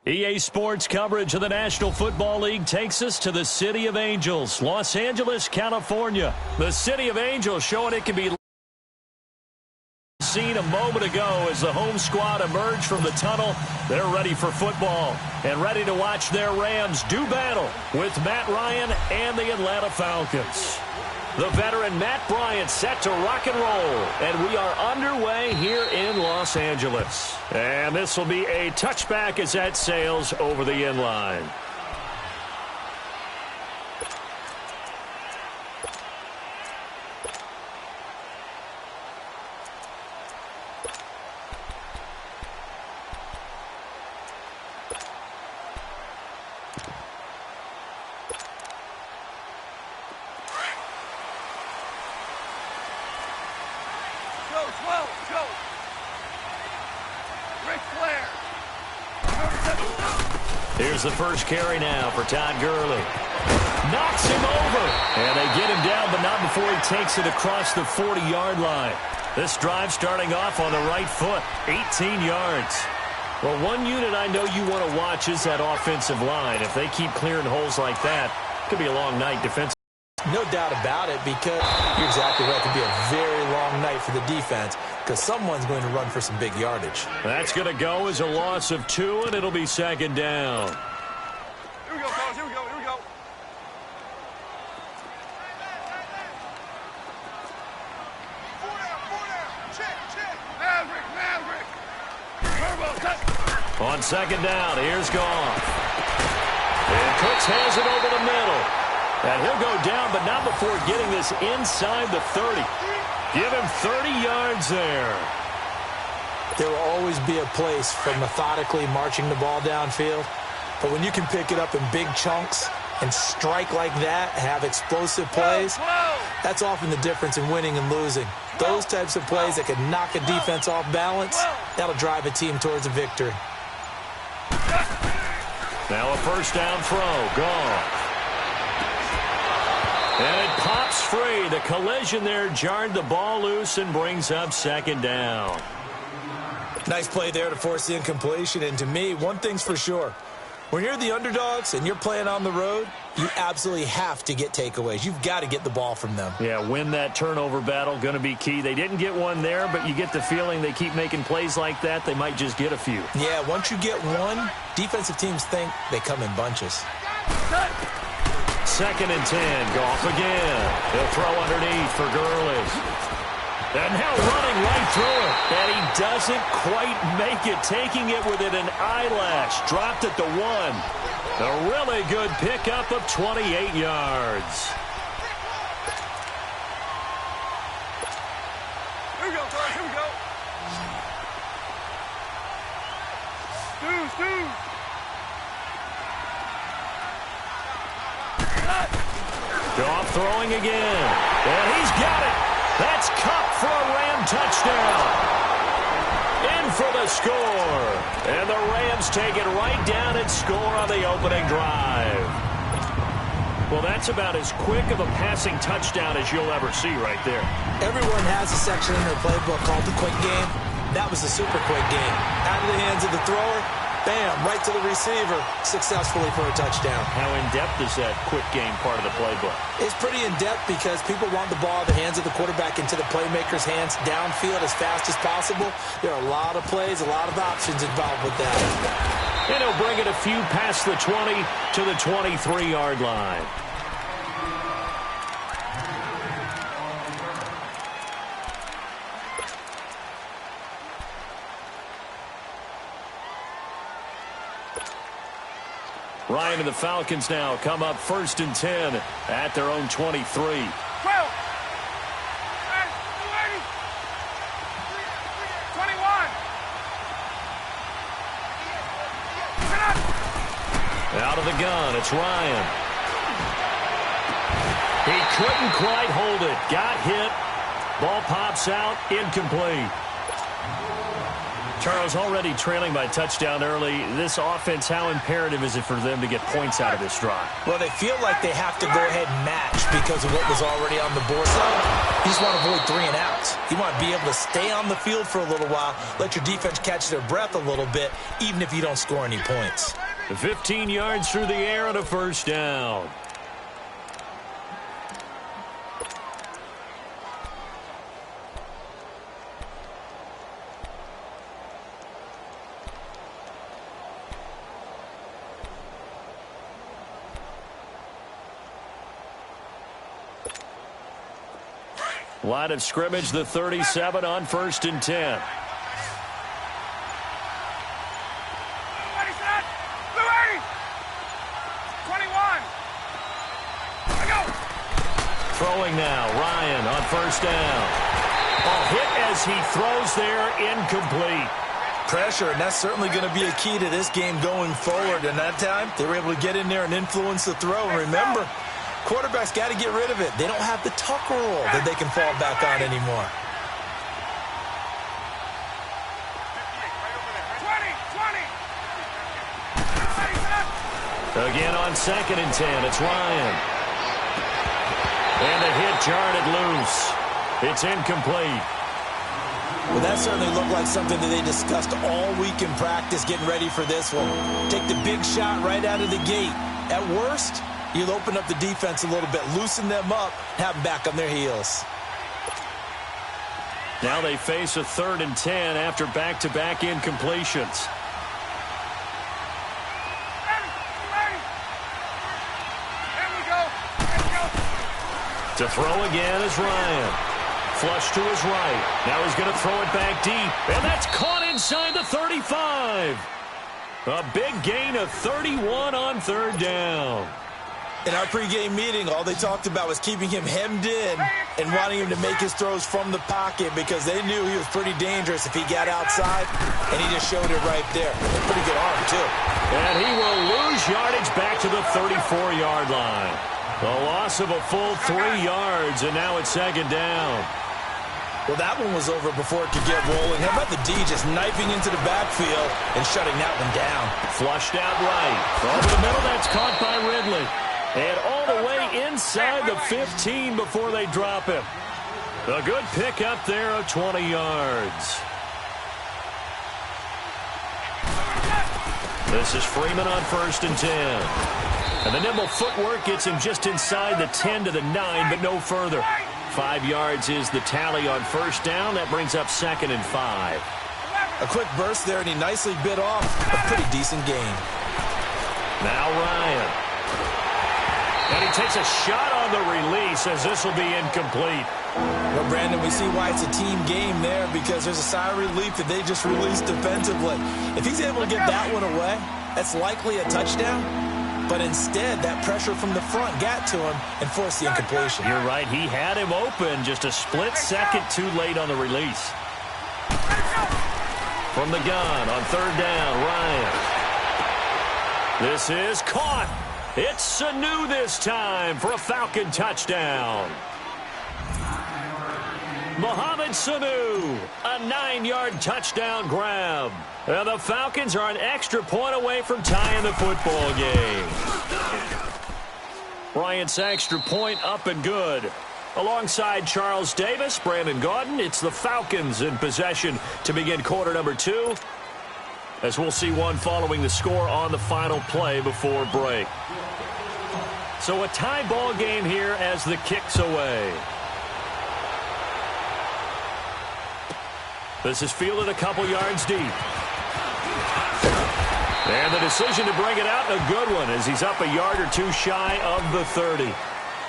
EA Sports coverage of the National Football League takes us to the City of Angels, Los Angeles, California. The City of Angels showing it can be seen a moment ago as the home squad emerged from the tunnel. They're ready for football and ready to watch their Rams do battle with Matt Ryan and the Atlanta Falcons. The veteran Matt Bryant set to rock and roll, and we are underway here in Los Angeles. And this will be a touchback as that sails over the end line. Here's the first carry now for Todd Gurley. Knocks him over. And they get him down, but not before he takes it across the 40-yard line. This drive starting off on the right foot, 18 yards. Well, one unit I know you want to watch is that offensive line. If they keep clearing holes like that, it could be a long night defensively. No doubt about it, because you're exactly right. It could be a very long night for the defense because someone's going to run for some big yardage. That's going to go as a loss of 2, and it'll be second down. Here we go, fellas. Here we go. Here we go. Four down. Check. Maverick. Turbo, touch. On second down, here's Goff. And Cooks has it over the middle. And he'll go down, but not before getting this inside the 30. Give him 30 yards there. There will always be a place for methodically marching the ball downfield. But when you can pick it up in big chunks and strike like that, have explosive plays, that's often the difference in winning and losing. Those types of plays that can knock a defense off balance, that'll drive a team towards a victory. Now a first down throw. Goff. And it pops free. The collision there jarred the ball loose and brings up second down. Nice play there to force the incompletion. And to me, one thing's for sure. When you're the underdogs and you're playing on the road, you absolutely have to get takeaways. You've got to get the ball from them. Yeah, win that turnover battle, going to be key. They didn't get one there, but you get the feeling they keep making plays like that, they might just get a few. Yeah, once you get one, defensive teams think they come in bunches. Second and 10, Goff again. He'll throw underneath for Gurley. And now running right through it. And he doesn't quite make it, taking it within an eyelash. Dropped at the 1. A really good pickup of 28 yards. Here we go, guys. Here we go. Stew. Goff throwing again. And he's got it. That's Cup for a Ram touchdown. In for the score. And the Rams take it right down and score on the opening drive. Well, that's about as quick of a passing touchdown as you'll ever see right there. Everyone has a section in their playbook called the quick game. That was the super quick game. Out of the hands of the thrower, bam, right to the receiver, successfully for a touchdown. How in-depth is that quick game part of the playbook? It's pretty in-depth because people want the ball in the hands of the quarterback into the playmaker's hands downfield as fast as possible. There are a lot of plays, a lot of options involved with that. And he'll bring it a few past the 20 to the 23-yard line. Ryan and the Falcons now come up 1st and 10 at their own 23. 12. Out of the gun, it's Ryan. He couldn't quite hold it. Got hit. Ball pops out, incomplete. Charles, already trailing by touchdown early. This offense, how imperative is it for them to get points out of this drive? Well, they feel like they have to go ahead and match because of what was already on the board. So you just want to avoid 3 and outs. You want to be able to stay on the field for a little while, let your defense catch their breath a little bit, even if you don't score any points. 15 yards through the air on a first down. Line of scrimmage, the 37 on 1st and 10. Ready, set. Blue 80. 21. I go. Throwing now, Ryan on 1st down. Ball hit as he throws there, incomplete. Pressure, and that's certainly going to be a key to this game going forward. And that time, they were able to get in there and influence the throw. And remember, quarterbacks got to get rid of it. They don't have the tuck roll that they can fall back on anymore. 20. Again on 2nd and 10, it's Ryan. And the hit jarred it loose. It's incomplete. Well, that certainly looked like something that they discussed all week in practice, getting ready for this one. Take the big shot right out of the gate. At worst, you'll open up the defense a little bit, loosen them up, have them back on their heels. Now they face a 3rd and 10 after back-to-back incompletions. To throw again is Ryan. Flush to his right. Now he's going to throw it back deep. And that's caught inside the 35. A big gain of 31 on 3rd down. In our pregame meeting, all they talked about was keeping him hemmed in and wanting him to make his throws from the pocket because they knew he was pretty dangerous if he got outside, and he just showed it right there. Pretty good arm, too. And he will lose yardage back to the 34-yard line. A loss of a full 3 yards, and now it's 2nd down. Well, that one was over before it could get rolling. How about the D just knifing into the backfield and shutting that one down? Flushed out right. Over the middle, that's caught by Ridley. And all the way inside the 15 before they drop him. A good pick up there of 20 yards. This is Freeman on 1st and 10. And the nimble footwork gets him just inside the 10 to the 9, but no further. 5 yards is the tally on 1st down. That brings up 2nd and 5. A quick burst there, and he nicely bit off a pretty decent gain. Now Ryan. And he takes a shot on the release as this will be incomplete. Well, Brandon, we see why it's a team game there because there's a sigh of relief that they just released defensively. If he's able to get that one away, that's likely a touchdown. But instead, that pressure from the front got to him and forced the incompletion. You're right. He had him open just a split second too late on the release. From the gun on 3rd down, Ryan. This is caught. It's Sanu this time for a Falcon touchdown. Mohamed Sanu, a 9-yard touchdown grab. And the Falcons are an extra point away from tying the football game. Bryant's extra point up and good. Alongside Charles Davis, Brandon Gaudin, it's the Falcons in possession to begin quarter number 2. As we'll see one following the score on the final play before break. So a tie ball game here as the kick's away. This is fielded a couple yards deep. And the decision to bring it out, a good one, as he's up a yard or two shy of the 30.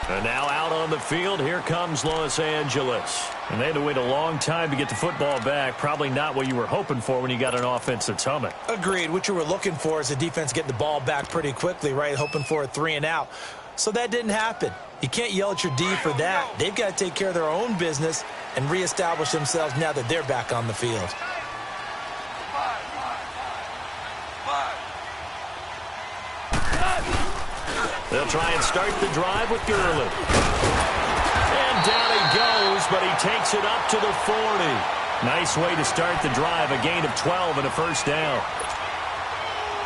And now out on the field, here comes Los Angeles. And they had to wait a long time to get the football back. Probably not what you were hoping for when you got an offense that's humming. Agreed. What you were looking for is the defense getting the ball back pretty quickly, right? Hoping for a 3 and out. So that didn't happen. You can't yell at your D for that. They've got to take care of their own business and reestablish themselves now that they're back on the field. They'll try and start the drive with Gurley. And down he goes, but he takes it up to the 40. Nice way to start the drive, a gain of 12 and a first down.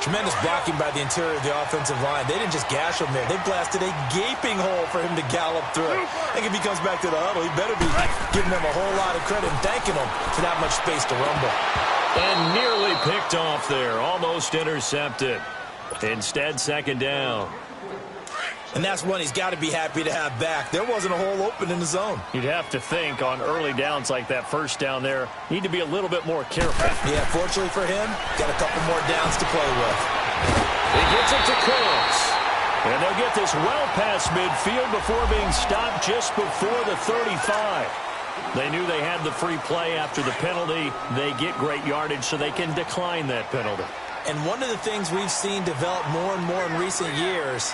Tremendous blocking by the interior of the offensive line. They didn't just gash him there. They blasted a gaping hole for him to gallop through. I think if he comes back to the huddle, he better be giving them a whole lot of credit and thanking them for that much space to rumble. And nearly picked off there, almost intercepted. Instead, second down. And that's one he's got to be happy to have back. There wasn't a hole open in the zone. You'd have to think on early downs like that first down there, need to be a little bit more careful. Yeah, fortunately for him, got a couple more downs to play with. He gets it to Cooks. And they'll get this well past midfield before being stopped just before the 35. They knew they had the free play after the penalty. They get great yardage so they can decline that penalty. And one of the things we've seen develop more and more in recent years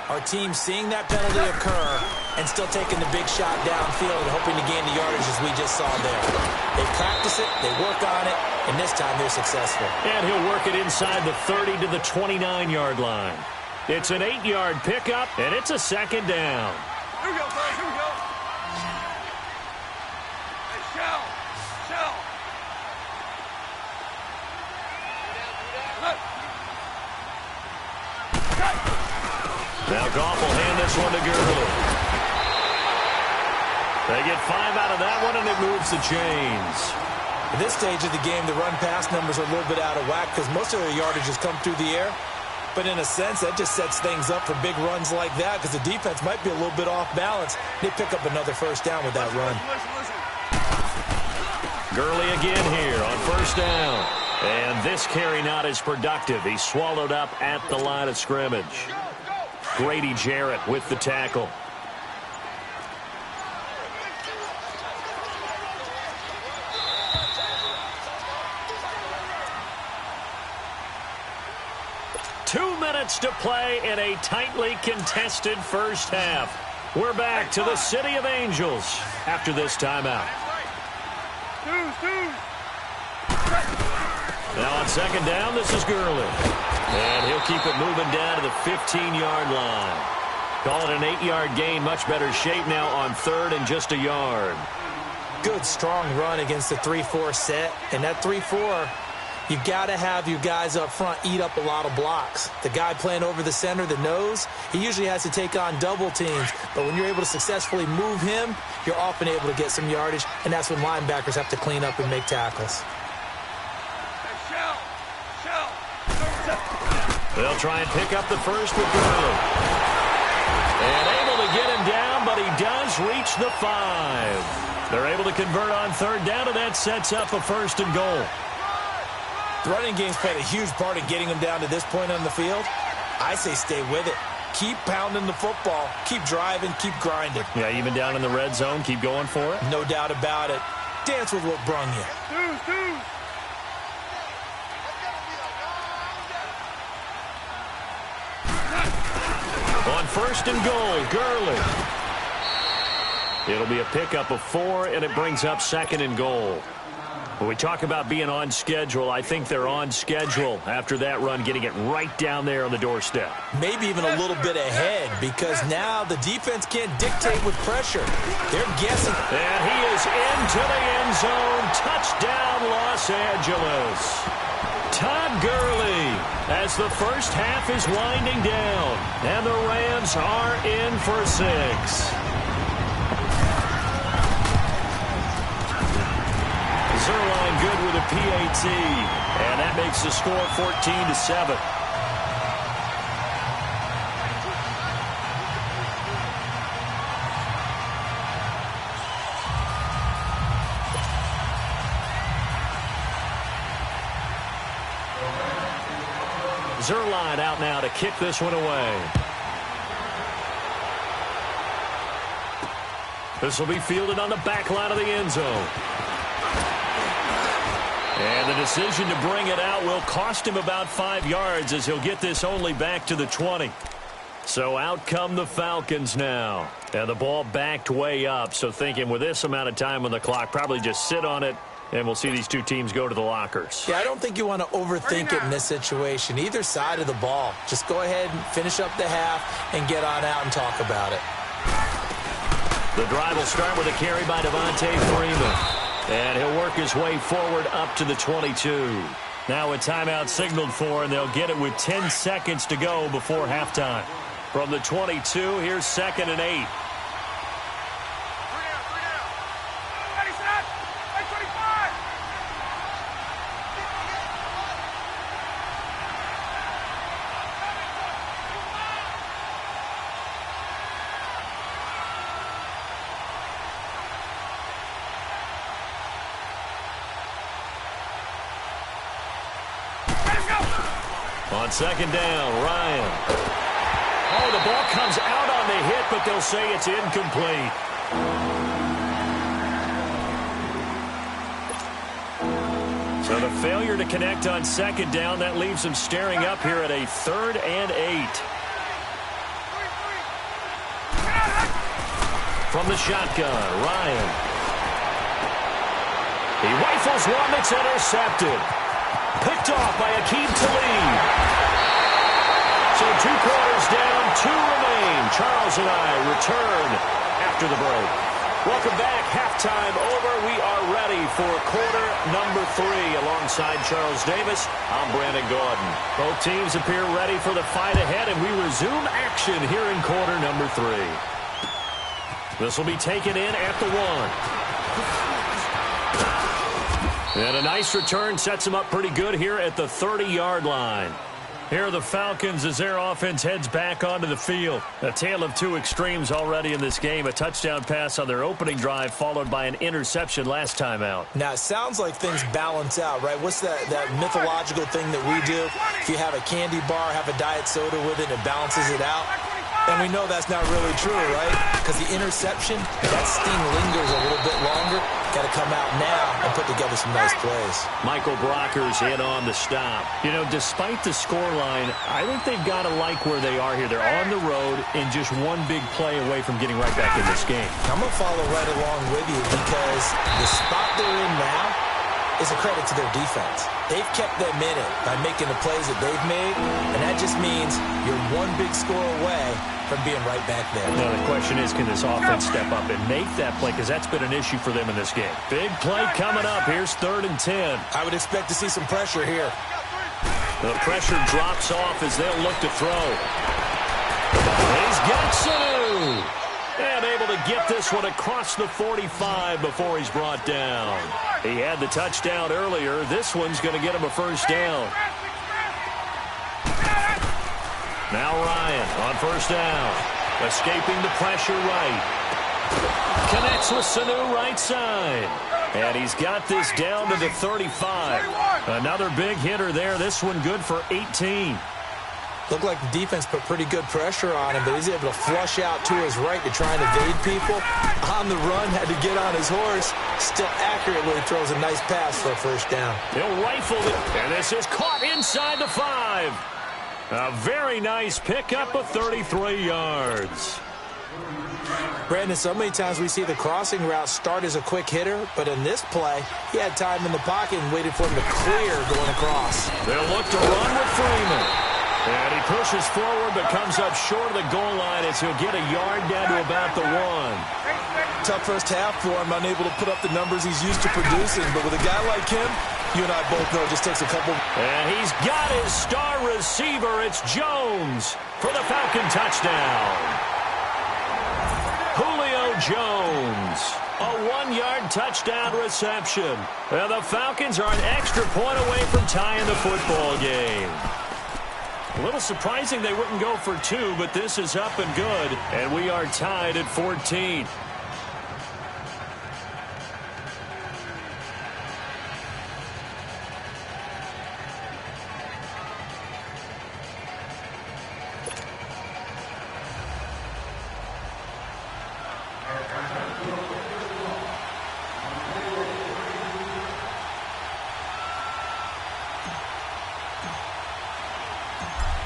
are teams seeing that penalty occur and still taking the big shot downfield and hoping to gain the yardage as we just saw there. They practice it, they work on it, and this time they're successful. And he'll work it inside the 30 to the 29-yard line. It's an 8-yard pickup, and it's a second down. Here we go, boys. Here we go. Hey, Shell. Look. Now Goff will hand this one to Gurley. They get 5 out of that one, and it moves the chains. At this stage of the game, the run-pass numbers are a little bit out of whack because most of their yardage has come through the air. But in a sense, that just sets things up for big runs like that because the defense might be a little bit off balance. They pick up another first down with that run. Listen. Gurley again here on first down. And this carry not as productive. He's swallowed up at the line of scrimmage. Grady Jarrett with the tackle. Two minutes to play in a tightly contested first half. We're back to the City of Angels after this timeout. Now on second down, this is Gurley. And he'll keep it moving down to the 15-yard line. Call it an 8-yard gain. Much better shape now on third and just a yard. Good, strong run against the 3-4 set. And that 3-4, you've got to have your guys up front eat up a lot of blocks. The guy playing over the center, the nose, he usually has to take on double teams. But when you're able to successfully move him, you're often able to get some yardage. And that's when linebackers have to clean up and make tackles. They'll try and pick up the first with Gurley. And able to get him down, but he does reach the 5. They're able to convert on third down, and that sets up a first and goal. The running game's played a huge part in getting them down to this point on the field. I say stay with it. Keep pounding the football. Keep driving. Keep grinding. Yeah, even down in the red zone, keep going for it. No doubt about it. Dance with what brung you. On first and goal, Gurley. It'll be a pickup of 4, and it brings up second and goal. When we talk about being on schedule, I think they're on schedule after that run, getting it right down there on the doorstep. Maybe even a little bit ahead because now the defense can't dictate with pressure. They're guessing. And he is into the end zone. Touchdown, Los Angeles. Todd Gurley as the first half is winding down. And the Rams are in for 6. Zerline good with a PAT, and that makes the score 14-7. Zerline out now to kick this one away. This will be fielded on the back line of the end zone. And the decision to bring it out will cost him about 5 yards as he'll get this only back to the 20. So out come the Falcons now. And the ball backed way up. So thinking with this amount of time on the clock, probably just sit on it, and we'll see these two teams go to the lockers. Yeah, I don't think you want to overthink it in this situation. Either side of the ball. Just go ahead and finish up the half and get on out and talk about it. The drive will start with a carry by Devontae Freeman. And he'll work his way forward up to the 22. Now a timeout signaled for, and they'll get it with 10 seconds to go before halftime. From the 22, here's 2nd and 8. On 2nd down, Ryan. Oh, the ball comes out on the hit, but they'll say it's incomplete. So the failure to connect on 2nd down, that leaves them staring up here at a 3rd and 8. From the shotgun, Ryan. He rifles one that's intercepted. Picked off by Akeem Talib. So 2 quarters down, 2 remain. Charles and I return after the break. Welcome back. Halftime over. We are ready for quarter number 3. Alongside Charles Davis, I'm Brandon Gaudin. Both teams appear ready for the fight ahead, and we resume action here in quarter number 3. This will be taken in at the 1. And a nice return sets them up pretty good here at the 30-yard line. Here are the Falcons as their offense heads back onto the field. A tale of 2 extremes already in this game. A touchdown pass on their opening drive followed by an interception last time out. Now, it sounds like things balance out, right? What's that mythological thing that we do? If you have a candy bar, have a diet soda with it, it balances it out. And we know that's not really true, right? Because the interception, that sting lingers a little bit longer. Got to come out now and put together some nice plays. Michael Brocker's in on the stop. You know, despite the scoreline, I think they've got to like where they are here. They're on the road and just one big play away from getting right back in this game. I'm going to follow right along with you because the spot they're in now is a credit to their defense. They've kept them in it by making the plays that they've made, and that just means you're one big score away from being right back there. Now, the question is, can this offense step up and make that play? Because that's been an issue for them in this game. Big play coming up. Here's 3rd and 10. I would expect to see some pressure here. The pressure drops off as they'll look to throw. He's got Sanu. And able to get this one across the 45 before he's brought down. He had the touchdown earlier. This one's going to get him a 1st down. Now Ryan on 1st down. Escaping the pressure right. Connects with Sanu right side. And he's got this down to the 35. Another big hitter there. This one good for 18. Looked like the defense put pretty good pressure on him, but he's able to flush out to his right to try and evade people. On the run, had to get on his horse. Still accurately throws a nice pass for a 1st down. He'll rifle it, and this is caught inside the 5. A very nice pickup of 33 yards. Brandon, so many times we see the crossing route start as a quick hitter, but in this play, he had time in the pocket and waited for him to clear going across. They'll look to run with Freeman. And he pushes forward but comes up short of the goal line as he'll get a yard down to about the 1. Tough first half for him, unable to put up the numbers he's used to producing. But with a guy like him, you and I both know it just takes a couple. And he's got his star receiver. It's Jones for the Falcon touchdown. Julio Jones. A 1-yard touchdown reception. And the Falcons are an extra point away from tying the football game. A little surprising they wouldn't go for 2, but this is up and good, and we are tied at 14.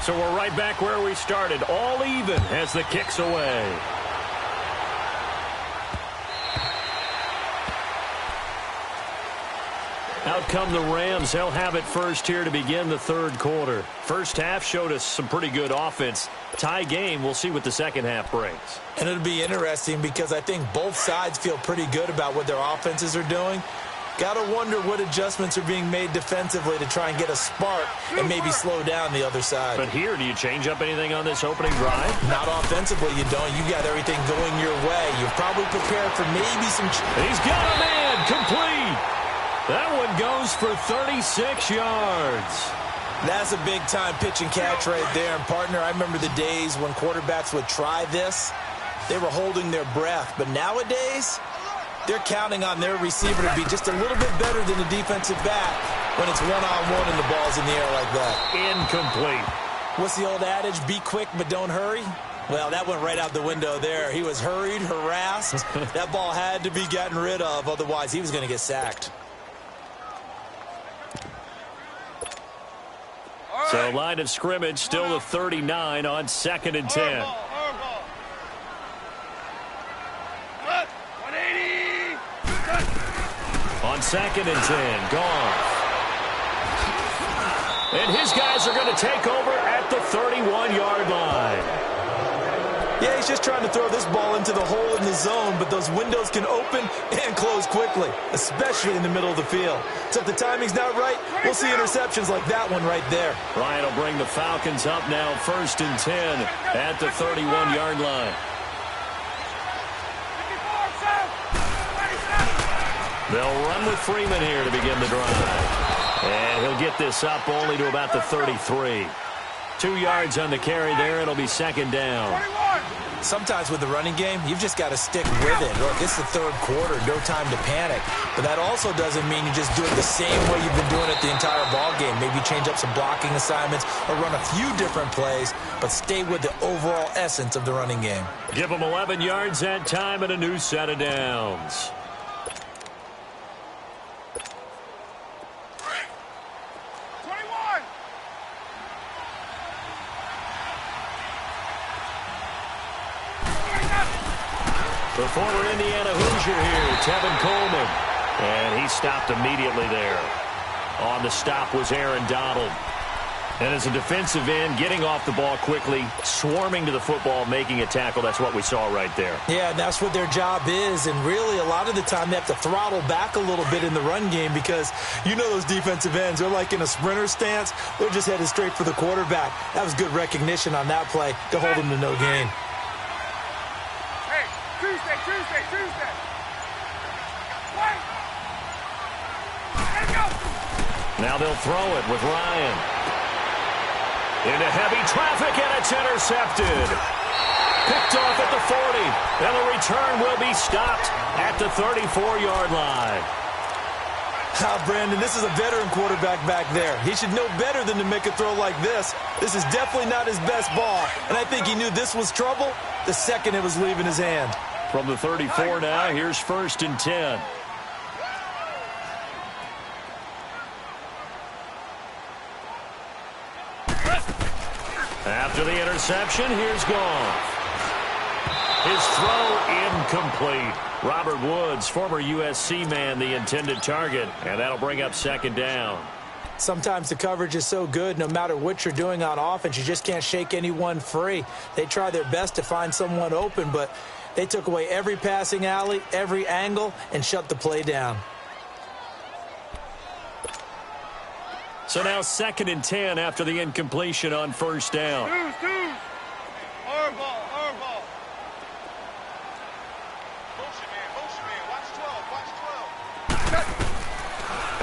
So we're right back where we started, all even as the kick's away. Out come the Rams. They'll have it first here to begin the 3rd quarter. First half showed us some pretty good offense. Tie game, we'll see what the second half brings. And it'll be interesting because I think both sides feel pretty good about what their offenses are doing. Got to wonder what adjustments are being made defensively to try and get a spark and maybe slow down the other side. But here, do you change up anything on this opening drive? Not offensively, you don't. You got everything going your way. You're probably prepared for maybe some... He's got a man complete. That one goes for 36 yards. That's a big-time pitch and catch right there. And, partner, I remember the days when quarterbacks would try this. They were holding their breath. But nowadays, they're counting on their receiver to be just a little bit better than the defensive back when it's one-on-one and the ball's in the air like that. Incomplete. What's the old adage? Be quick, but don't hurry? Well, that went right out the window there. He was hurried, harassed. That ball had to be gotten rid of. Otherwise, he was going to get sacked. So line of scrimmage still the 39 on 2nd and 10. On 2nd and 10, Goff. And his guys are going to take over at the 31-yard line. Yeah, he's just trying to throw this ball into the hole in the zone, but those windows can open and close quickly, especially in the middle of the field. So if the timing's not right, we'll see interceptions like that one right there. Ryan will bring the Falcons up now 1st and 10 at the 31-yard line. They'll run with Freeman here to begin the drive. And he'll get this up only to about the 33. 2 yards on the carry there. It'll be 2nd down. Sometimes with the running game, you've just got to stick with it. Look, it's the 3rd quarter, no time to panic. But that also doesn't mean you just do it the same way you've been doing it the entire ball game. Maybe change up some blocking assignments or run a few different plays, but stay with the overall essence of the running game. Give them 11 yards that time and a new set of downs. The former Indiana Hoosier here, Tevin Coleman. And he stopped immediately there. On the stop was Aaron Donald. And as a defensive end, getting off the ball quickly, swarming to the football, making a tackle, that's what we saw right there. Yeah, and that's what their job is. And really, a lot of the time, they have to throttle back a little bit in the run game because you know those defensive ends, they're like in a sprinter stance. They're just headed straight for the quarterback. That was good recognition on that play to hold him to no gain. Tuesday. Wait. Let's go. Now they'll throw it with Ryan. Into heavy traffic, and it's intercepted. Picked off at the 40. And the return will be stopped at the 34-yard line. Brandon, this is a veteran quarterback back there. He should know better than to make a throw like this. This is definitely not his best ball. And I think he knew this was trouble the second it was leaving his hand. From the 34 now, here's 1st and 10. After the interception, here's Goff. His throw incomplete. Robert Woods, former USC man, the intended target, and that'll bring up 2nd down. Sometimes the coverage is so good, no matter what you're doing on offense, you just can't shake anyone free. They try their best to find someone open, but they took away every passing alley, every angle, and shut the play down. So now 2nd and 10 after the incompletion on 1st down. Hard ball. Motion man. Watch 12.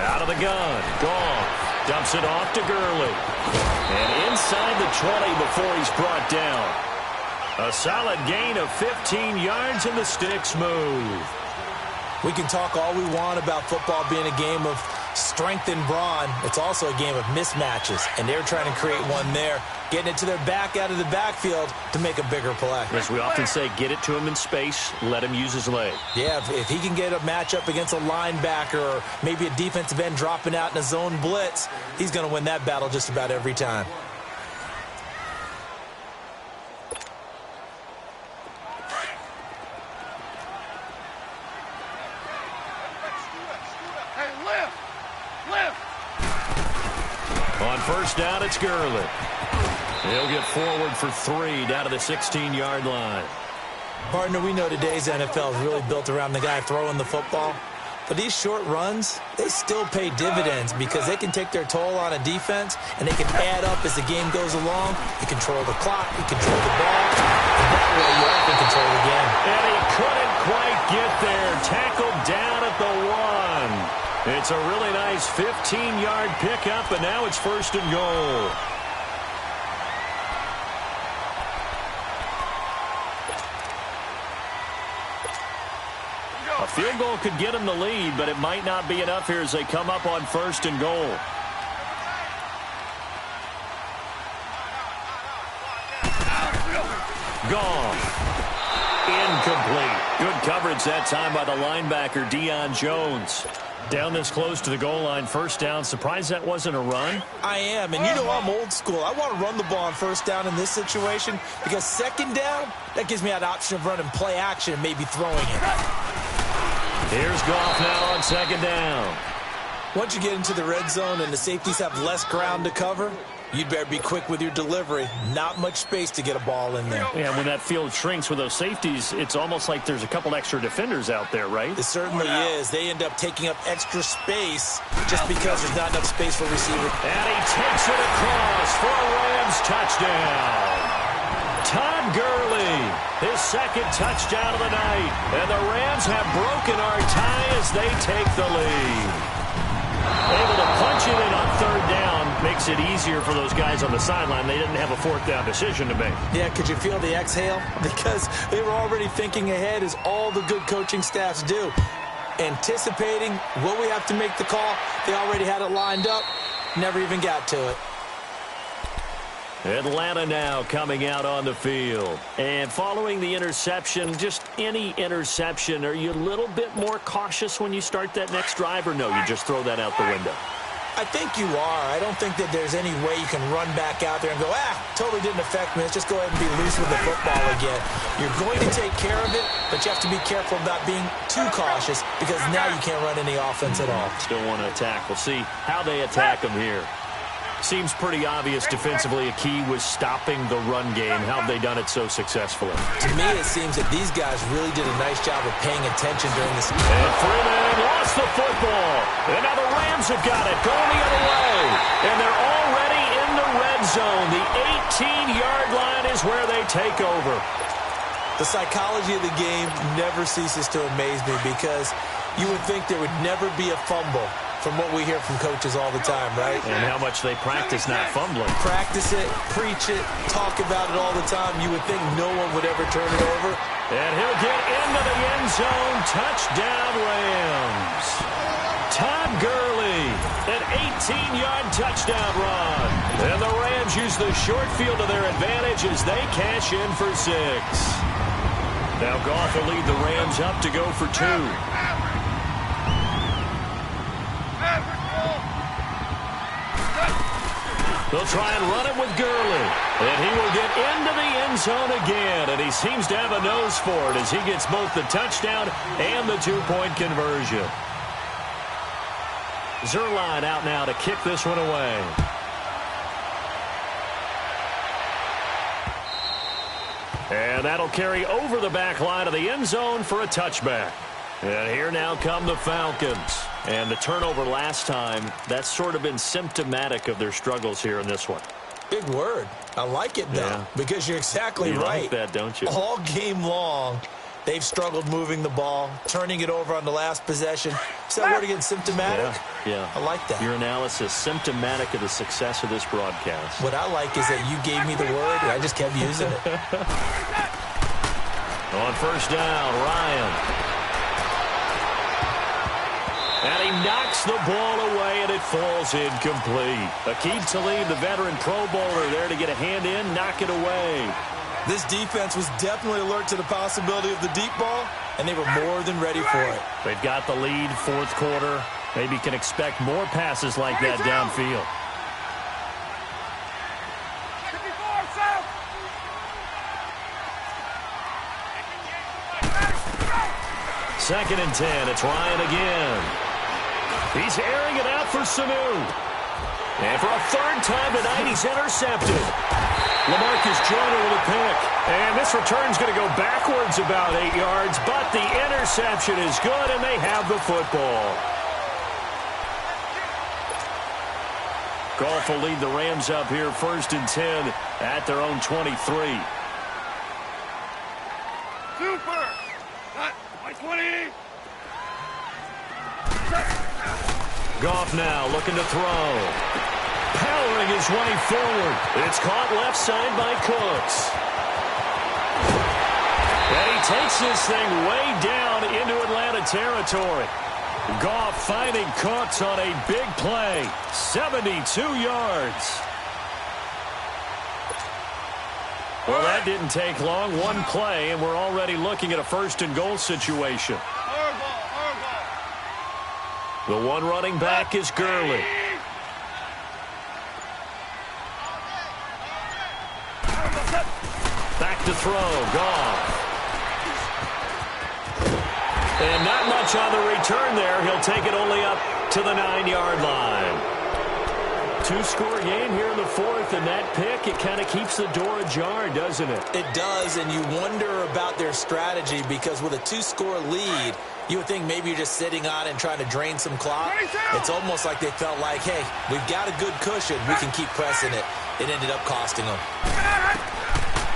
Out of the gun. Goff dumps it off to Gurley. And inside the 20 before he's brought down. A solid gain of 15 yards, and the sticks move. We can talk all we want about football being a game of strength and brawn. It's also a game of mismatches, and they're trying to create one there, getting it to their back out of the backfield to make a bigger play. As we often say, get it to him in space, let him use his leg. Yeah, if he can get a matchup against a linebacker or maybe a defensive end dropping out in a zone blitz, he's going to win that battle just about every time. On 1st down, it's Gurley. He'll get forward for 3 down to the 16-yard line. Partner, we know today's NFL is really built around the guy throwing the football. But these short runs, they still pay dividends because they can take their toll on a defense, and they can add up as the game goes along. You control the clock, you control the ball, and that way you often control the game. And he couldn't quite get there. Tackled down at the 1. It's a really nice 15-yard pickup, and now it's 1st and goal. A field goal could get them the lead, but it might not be enough here as they come up on 1st and goal. Gone. Incomplete. Good coverage that time by the linebacker, Deion Jones. Down this close to the goal line, 1st down. Surprised that wasn't a run? I am, and you know I'm old school. I want to run the ball on 1st down in this situation because 2nd down, that gives me that option of running play action and maybe throwing it. Here's Goff now on 2nd down. Once you get into the red zone and the safeties have less ground to cover, you'd better be quick with your delivery. Not much space to get a ball in there. Yeah, when that field shrinks with those safeties, it's almost like there's a couple extra defenders out there, right? It certainly is. They end up taking up extra space just because there's not enough space for a receiver. And he takes it across for a Rams touchdown. Todd Gurley, his 2nd touchdown of the night. And the Rams have broken our tie as they take the lead. Able to punch it in on 3rd down makes it easier for those guys on the sideline. They didn't have a 4th down decision to make. Yeah, could you feel the exhale? Because they were already thinking ahead, as all the good coaching staffs do. Anticipating, will we have to make the call? They already had it lined up, never even got to it. Atlanta now coming out on the field. And following the interception, just any interception, are you a little bit more cautious when you start that next drive, or no, you just throw that out the window? I think you are. I don't think that there's any way you can run back out there and go, totally didn't affect me. Let's just go ahead and be loose with the football again. You're going to take care of it, but you have to be careful about being too cautious because now you can't run any offense at all. Still want to attack. We'll see how they attack them here. Seems pretty obvious defensively a key was stopping the run game. How have they done it so successfully? To me, it seems that these guys really did a nice job of paying attention during this. And Freeman lost the football. And now the Rams have got it, going the other way. And they're already in the red zone. The 18-yard line is where they take over. The psychology of the game never ceases to amaze me because you would think there would never be a fumble from what we hear from coaches all the time, right? And how much they practice not fumbling. Practice it, preach it, talk about it all the time. You would think no one would ever turn it over. And he'll get into the end zone. Touchdown, Rams. Todd Gurley, an 18-yard touchdown run. And the Rams use the short field to their advantage as they cash in for 6. Now Goff will lead the Rams up to go for 2. They'll try and run it with Gurley. And he will get into the end zone again. And he seems to have a nose for it as he gets both the touchdown and the 2-point conversion. Zerline out now to kick this one away. And that'll carry over the back line of the end zone for a touchback. And here now come the Falcons. And the turnover last time, that's sort of been symptomatic of their struggles here in this one. Big word. I like it, though, because you're exactly right. You like that, don't you? All game long, they've struggled moving the ball, turning it over on the last possession. Is that word again, symptomatic? Yeah. I like that. Your analysis, symptomatic of the success of this broadcast. What I like is that you gave me the word, and I just kept using it. On 1st down, Ryan. And he knocks the ball away, and it falls incomplete. Aqib Talib, the veteran Pro Bowler, there to get a hand in, knock it away. This defense was definitely alert to the possibility of the deep ball, and they were more than ready for it. They've got the lead, 4th quarter. Maybe can expect more passes like that downfield. Second and 10. It's Ryan again. He's airing it out for Sanu. And for a 3rd time tonight, he's intercepted. LaMarcus Joyner with a pick. And this return's going to go backwards about 8 yards, but the interception is good, and they have the football. Goff will lead the Rams up here 1st and 10 at their own 23. Super! Not my 20! Goff now looking to throw. Powering his way forward. It's caught left side by Cooks. And he takes this thing way down into Atlanta territory. Goff finding Cooks on a big play. 72 yards. Well, that didn't take long. One play, and we're already looking at a 1st and goal situation. The one running back is Gurley. Back to throw, Goff. And not much on the return there. He'll take it only up to the 9-yard line. 2-score game here in the 4th, and that pick, it kind of keeps the door ajar, doesn't it? It does, and you wonder about their strategy because with a 2-score lead, you would think maybe you're just sitting on it and trying to drain some clock. It's almost like they felt like, hey, we've got a good cushion. We can keep pressing it. It ended up costing them.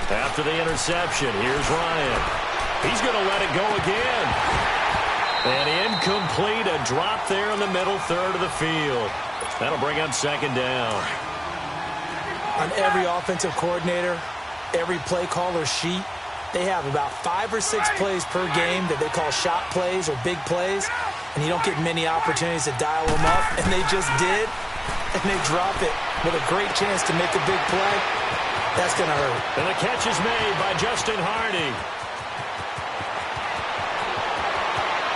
After the interception, here's Ryan. He's going to let it go again. And incomplete, a drop there in the middle third of the field. That'll bring up 2nd down. On every offensive coordinator, every play caller sheet, they have about 5 or 6 plays per game that they call shot plays or big plays, and you don't get many opportunities to dial them up, and they just did, and they drop it with a great chance to make a big play. That's going to hurt. And the catch is made by Justin Hardy.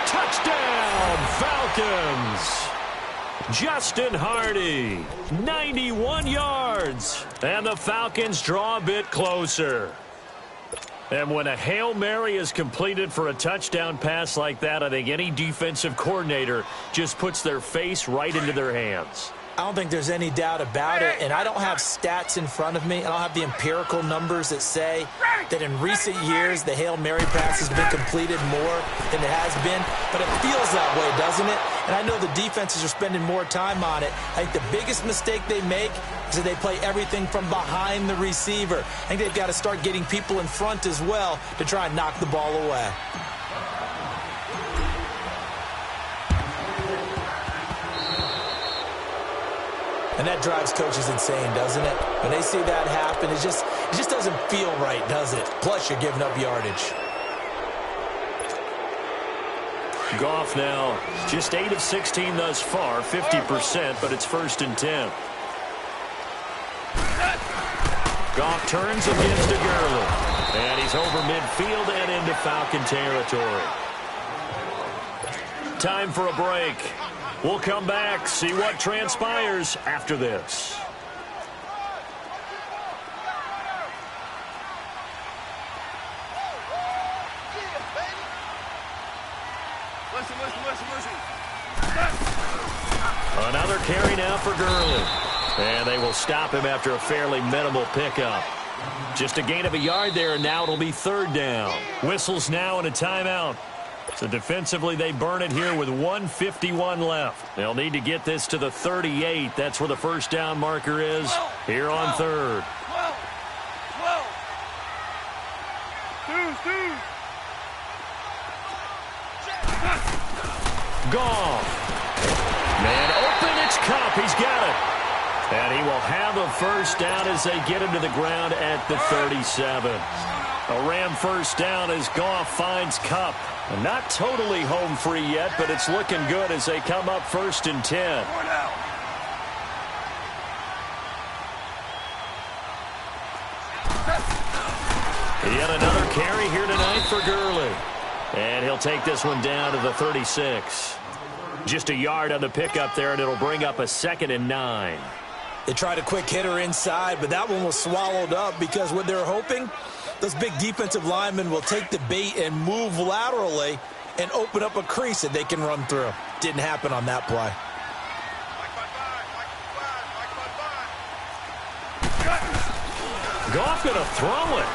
Touchdown, Falcons! Justin Hardy, 91 yards. And the Falcons draw a bit closer. And when a Hail Mary is completed for a touchdown pass like that, I think any defensive coordinator just puts their face right into their hands. I don't think there's any doubt about it, and I don't have stats in front of me. I don't have the empirical numbers that say that in recent years the Hail Mary pass has been completed more than it has been, but it feels that way, doesn't it? And I know the defenses are spending more time on it. I think the biggest mistake they make is that they play everything from behind the receiver. I think they've got to start getting people in front as well to try and knock the ball away. And that drives coaches insane, doesn't it? When they see that happen, it just doesn't feel right, does it? Plus, you're giving up yardage. Goff now just 8 of 16 thus far, 50%, but it's 1st and 10. Goff turns and gives to Gurley. And he's over midfield and into Falcon territory. Time for a break. We'll come back, see what transpires after this. Listen. Another carry now for Gurley. And they will stop him after a fairly minimal pickup. Just a gain of a yard there, and now it'll be 3rd down. Whistles now and a timeout. So defensively, they burn it here with 1:51 left. They'll need to get this to the 38. That's where the 1st down marker is here on 3rd. 12. Goff. Man open, it's Cup. He's got it. And he will have a 1st down as they get him to the ground at the 37. A Ram 1st down as Goff finds Cup. Not totally home free yet, but it's looking good as they come up 1st and 10. Yet another carry here tonight for Gurley. And he'll take this one down to the 36. Just a yard on the pickup there, and it'll bring up a 2nd and 9. They tried a quick hitter inside, but that one was swallowed up because what they're hoping, those big defensive linemen will take the bait and move laterally and open up a crease that they can run through. Didn't happen on that play. Goff going to throw it.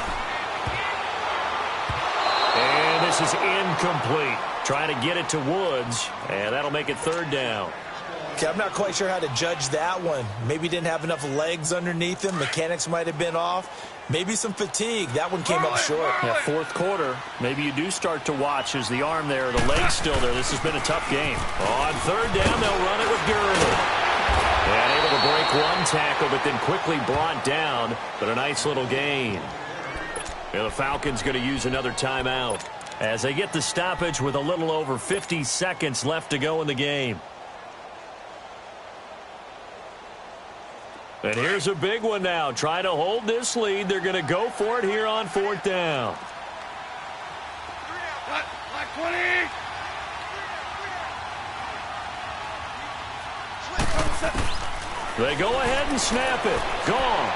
And this is incomplete. Trying to get it to Woods, and that'll make it third down. Okay, I'm not quite sure how to judge that one. Maybe didn't have enough legs underneath him. Mechanics might have been off. Maybe some fatigue. That one came up short. Yeah, fourth quarter. Maybe you do start to watch as the arm there, the leg's still there. This has been a tough game. On third down, they'll run it with Gurley. And able to break one tackle, but then quickly brought down. But a nice little gain. And the Falcons going to use another timeout as they get the stoppage with a little over 50 seconds left to go in the game. And here's a big one now. Trying to hold this lead. They're going to go for it here on fourth down. Black 20. They go ahead and snap it. Gone.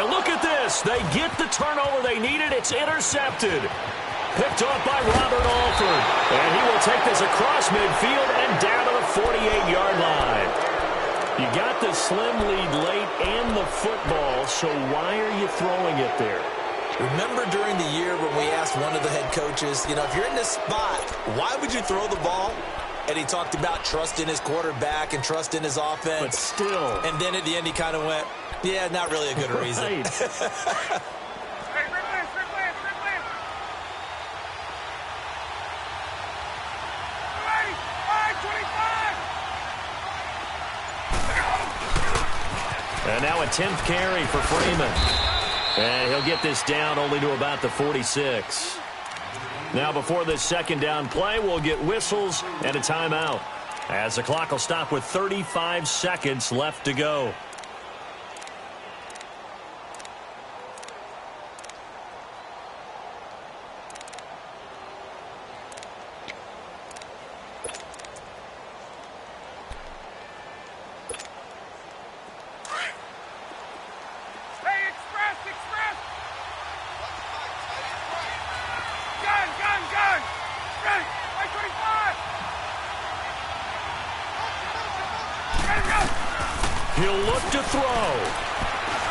And look at this. They get the turnover they needed. It's intercepted. Picked off by Robert Alford. And he will take this across midfield and down to the 48-yard line. You got the slim lead late and the football, so why are you throwing it there? Remember during the year when we asked one of the head coaches, if you're in this spot, why would you throw the ball? And he talked about trust in his quarterback and trust in his offense. But still. And then at the end he kind of went, yeah, not really a good reason. Right. And now a 10th carry for Freeman. And he'll get this down only to about the 46. Now before this second down play, we'll get whistles and a timeout, as the clock will stop with 35 seconds left to go. He'll look to throw.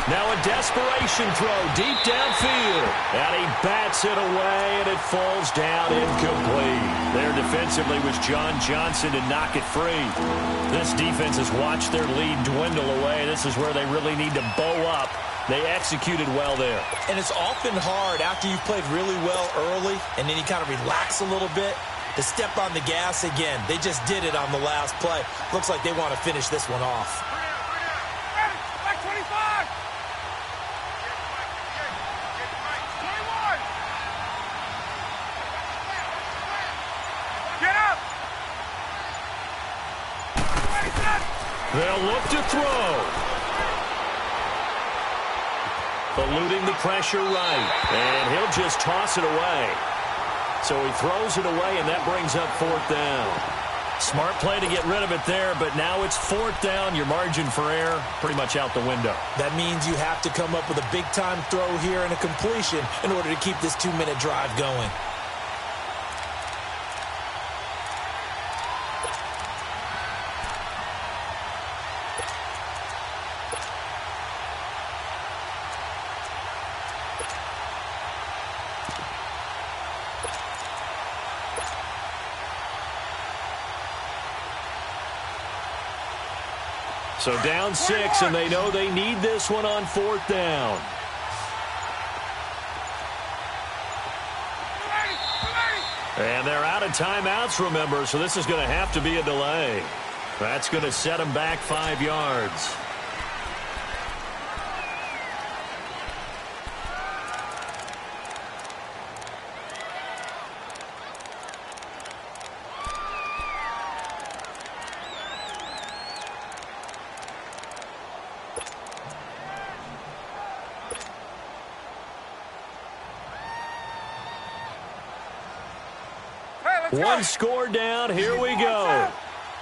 Now a desperation throw deep downfield. And he bats it away, and it falls down incomplete. There defensively was John Johnson to knock it free. This defense has watched their lead dwindle away. This is where they really need to bow up. They executed well there. And it's often hard after you've played really well early and then you kind of relax a little bit to step on the gas again. They just did it on the last play. Looks like they want to finish this one off. They'll look to throw. Eluding the pressure right. And he'll just toss it away. So he throws it away, and that brings up fourth down. Smart play to get rid of it there, but now it's fourth down. Your margin for error pretty much out the window. That means you have to come up with a big-time throw here and a completion in order to keep this 2-minute drive going. So down 6, and they know they need this one on fourth down. And they're out of timeouts, remember, so this is going to have to be a delay. That's going to set them back 5 yards. One score down. Here we go.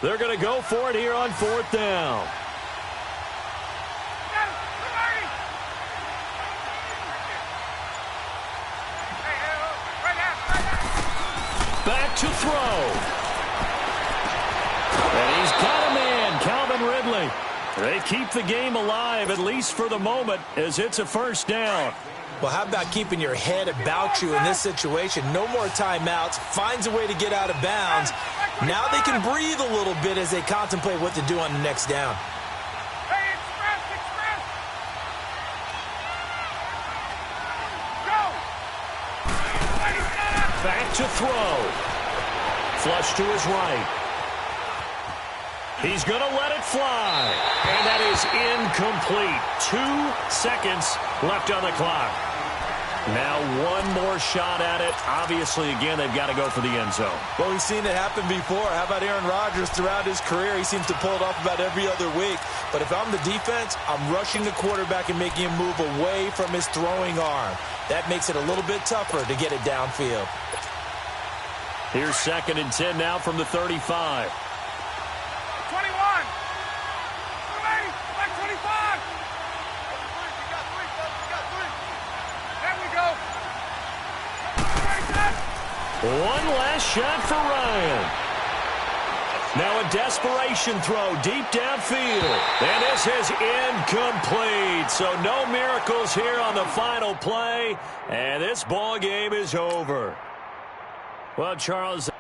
They're going to go for it here on fourth down. Back to throw. And he's got a man, Calvin Ridley. They keep the game alive, at least for the moment, as it's a first down. Well, how about keeping your head about you in this situation? No more timeouts. Finds a way to get out of bounds. Now they can breathe a little bit as they contemplate what to do on the next down. Back to throw. Flush to his right. He's going to let it fly. And that is incomplete. 2 seconds left on the clock. Now one more shot at it. Obviously, again, they've got to go for the end zone. Well, we've seen it happen before. How about Aaron Rodgers throughout his career? He seems to pull it off about every other week. But if I'm the defense, I'm rushing the quarterback and making him move away from his throwing arm. That makes it a little bit tougher to get it downfield. Here's 2nd and 10 now from the 35. 21. Back 25. There we go. One last shot for Ryan. Now a desperation throw deep downfield. And this is incomplete. So no miracles here on the final play. And this ball game is over. Well, Charles...